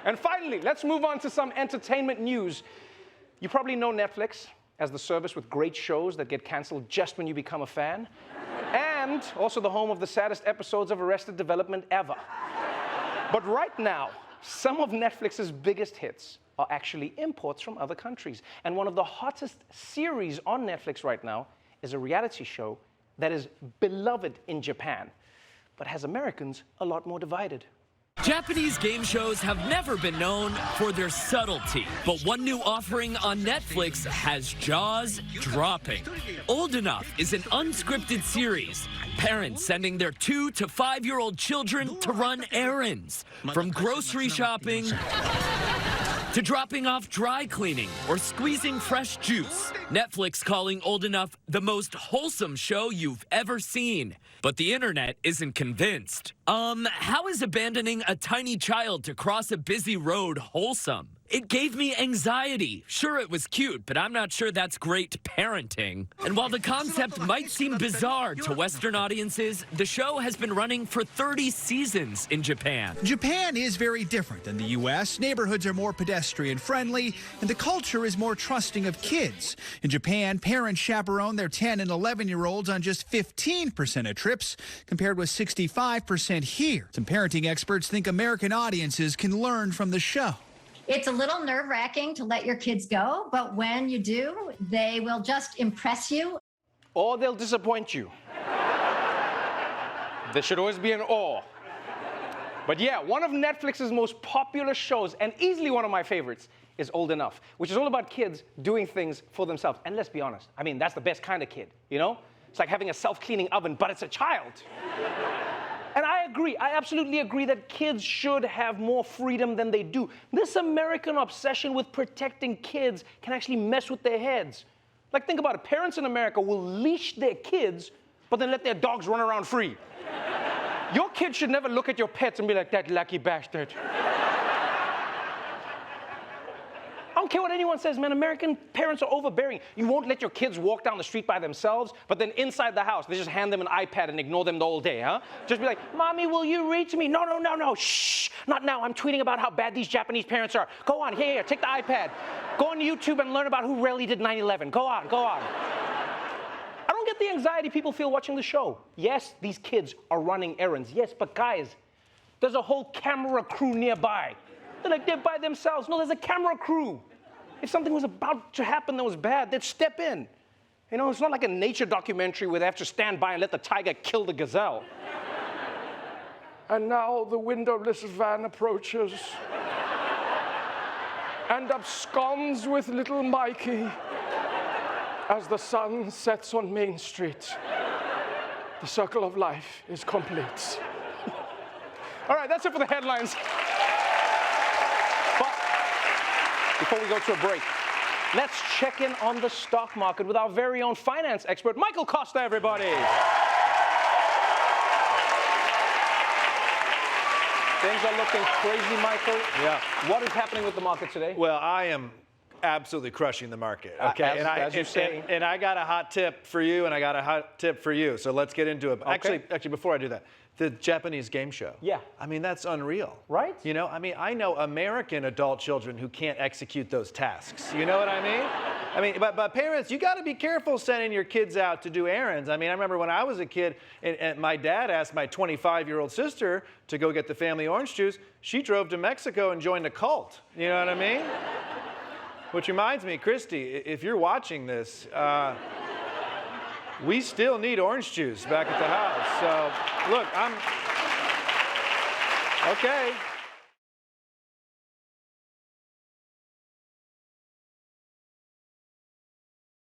And finally, let's move on to some entertainment news. You probably know Netflix as the service with great shows that get canceled just when you become a fan, and also the home of the saddest episodes of Arrested Development ever. But right now, some of Netflix's biggest hits are actually imports from other countries. And one of the hottest series on Netflix right now is a reality show that is beloved in Japan, but has Americans a lot more divided. Japanese game shows have never been known for their subtlety, but one new offering on Netflix has jaws dropping. Old Enough is an unscripted series. Parents sending their 2 to 5-year-old children to run errands, from grocery shopping to dropping off dry cleaning or squeezing fresh juice. Netflix calling Old Enough the most wholesome show you've ever seen. But the internet isn't convinced. How is abandoning a tiny child to cross a busy road wholesome? It gave me anxiety. Sure, it was cute, but I'm not sure that's great parenting. And while the concept might seem bizarre to Western audiences, the show has been running for 30 seasons in Japan. Japan is very different than the U.S. Neighborhoods are more pedestrian friendly, and the culture is more trusting of kids. In Japan, parents chaperone their 10 and 11-year-olds on just 15% of trips, compared with 65% here. Some parenting experts think American audiences can learn from the show. It's a little nerve-wracking to let your kids go, but when you do, they will just impress you. Or they'll disappoint you. There should always be an or. But yeah, one of Netflix's most popular shows, and easily one of my favorites, is Old Enough, which is all about kids doing things for themselves. And let's be honest, I mean, that's the best kind of kid, you know? It's like having a self-cleaning oven, but it's a child. And I agree, I absolutely agree that kids should have more freedom than they do. This American obsession with protecting kids can actually mess with their heads. Like, think about it, parents in America will leash their kids, but then let their dogs run around free. Your kid should never look at your pets and be like, that lucky bastard. I don't care what anyone says, man. American parents are overbearing. You won't let your kids walk down the street by themselves, but then inside the house, they just hand them an iPad and ignore them the whole day, huh? Just be like, Mommy, will you read to me? No, no, no, no, shh, not now. I'm tweeting about how bad these Japanese parents are. Go on, here, take the iPad. Go on YouTube and learn about who really did 9/11. Go on, go on. I don't get the anxiety people feel watching the show. Yes, these kids are running errands. Yes, but guys, there's a whole camera crew nearby. They're like, they're by themselves. No, there's a camera crew. If something was about to happen that was bad, they'd step in. You know, it's not like a nature documentary where they have to stand by and let the tiger kill the gazelle. And now the windowless van approaches and absconds with little Mikey as the sun sets on Main Street. The circle of life is complete. All right, that's it for the headlines. Before we go to a break, let's check in on the stock market with our very own finance expert, Michael Costa, everybody. Things are looking crazy, Michael. Yeah. What is happening with the market today? Well, I am absolutely crushing the market. Okay, as you say. And I got a hot tip for you, and I got a hot tip for you. So let's get into it. Okay. Actually, before I do that, the Japanese game show. Yeah. I mean, that's unreal. Right? You know, I mean, I know American adult children who can't execute those tasks. You know what I mean? I mean, but parents, you got to be careful sending your kids out to do errands. I mean, I remember when I was a kid, and my dad asked my 25-year-old sister to go get the family orange juice. She drove to Mexico and joined a cult. You know what I mean? Which reminds me, Christy, if you're watching this, we still need orange juice back at the house. So, look, okay.